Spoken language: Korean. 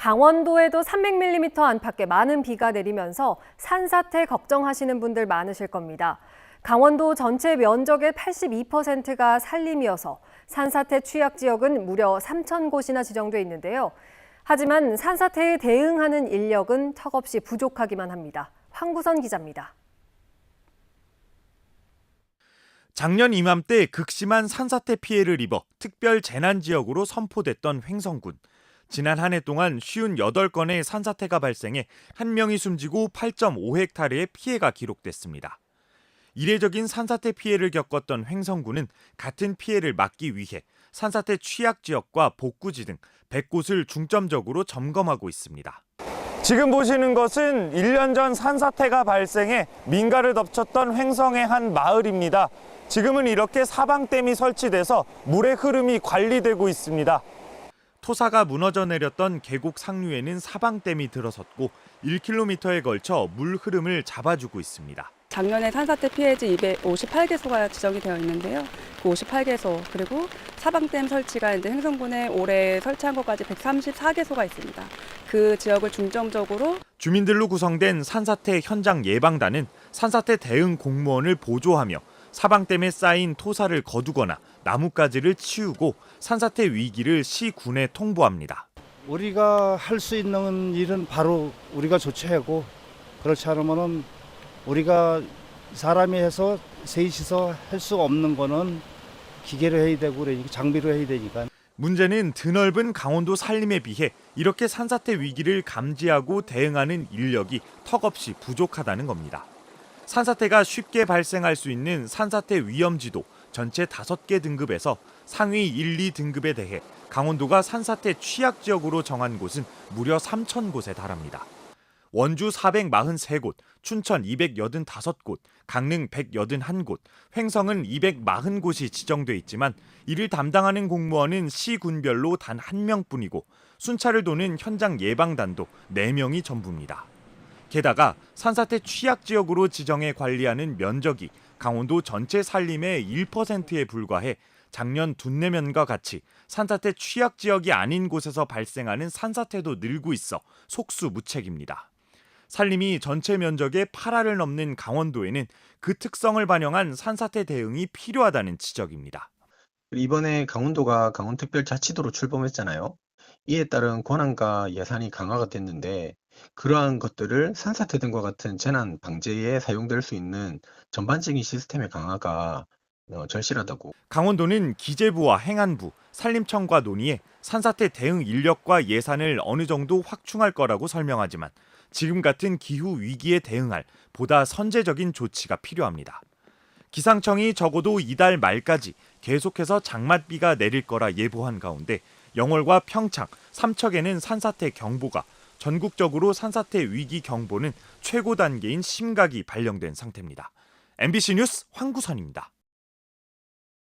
강원도에도 300mm 안팎의 많은 비가 내리면서 산사태 걱정하시는 분들 많으실 겁니다. 강원도 전체 면적의 82%가 산림이어서 산사태 취약 지역은 무려 3,000곳이나 지정돼 있는데요. 하지만 산사태에 대응하는 인력은 턱없이 부족하기만 합니다. 황구선 기자입니다. 작년 이맘때 극심한 산사태 피해를 입어 특별 재난지역으로 선포됐던 횡성군. 지난 한 해 동안 58건의 산사태가 발생해 1명이 숨지고 8.5헥타르의 피해가 기록됐습니다. 이례적인 산사태 피해를 겪었던 횡성군은 같은 피해를 막기 위해 산사태 취약 지역과 복구지 등 100곳을 중점적으로 점검하고 있습니다. 지금 보시는 것은 1년 전 산사태가 발생해 민가를 덮쳤던 횡성의 한 마을입니다. 지금은 이렇게 사방댐이 설치돼서 물의 흐름이 관리되고 있습니다. 토사가 무너져 내렸던 계곡 상류에는 사방댐이 들어섰고 1km에 걸쳐 물 흐름을 잡아주고 있습니다. 작년에 산사태 피해지 258개소가 지정이 되어 있는데요. 그 58개소 그리고 사방댐 설치가 이제 횡성군에 올해 설치한 것까지 134개소가 있습니다. 그 지역을 중점적으로 주민들로 구성된 산사태 현장 예방단은 산사태 대응 공무원을 보조하며 사방댐에 쌓인 토사를 거두거나 나뭇가지를 치우고 산사태 위기를 시군에 통보합니다. 우리가 할 수 있는 일은 바로 우리가 조치하고, 그렇지 않으면은 우리가 사람이 해서 셋이서 할 수 없는 거는 기계로 해야 되고 장비로 해야 되니까. 문제는 드넓은 강원도 산림에 비해 이렇게 산사태 위기를 감지하고 대응하는 인력이 턱없이 부족하다는 겁니다. 산사태가 쉽게 발생할 수 있는 산사태 위험지도 전체 5개 등급에서 상위 1, 2등급에 대해 강원도가 산사태 취약 지역으로 정한 곳은 무려 3,000곳에 달합니다. 원주 443곳, 춘천 285곳, 강릉 181곳, 횡성은 240곳이 지정돼 있지만 이를 담당하는 공무원은 시군별로 단 1명뿐이고 순찰을 도는 현장 예방단도 4명이 전부입니다. 게다가 산사태 취약 지역으로 지정해 관리하는 면적이 강원도 전체 산림의 1%에 불과해 작년 둔내면과 같이 산사태 취약 지역이 아닌 곳에서 발생하는 산사태도 늘고 있어 속수무책입니다. 산림이 전체 면적의 8화를 넘는 강원도에는 그 특성을 반영한 산사태 대응이 필요하다는 지적입니다. 이번에 강원도가 강원특별자치도로 출범했잖아요. 이에 따른 권한과 예산이 강화가 됐는데 그러한 것들을 산사태 등과 같은 재난 방제에 사용될 수 있는 전반적인 시스템의 강화가 절실하다고. 강원도는 기재부와 행안부, 산림청과 논의해 산사태 대응 인력과 예산을 어느 정도 확충할 거라고 설명하지만 지금 같은 기후 위기에 대응할 보다 선제적인 조치가 필요합니다. 기상청이 적어도 이달 말까지 계속해서 장맛비가 내릴 거라 예보한 가운데 영월과 평창, 삼척에는 산사태 경보가, 전국적으로 산사태 위기 경보는 최고 단계인 심각이 발령된 상태입니다. MBC 뉴스 황구선입니다.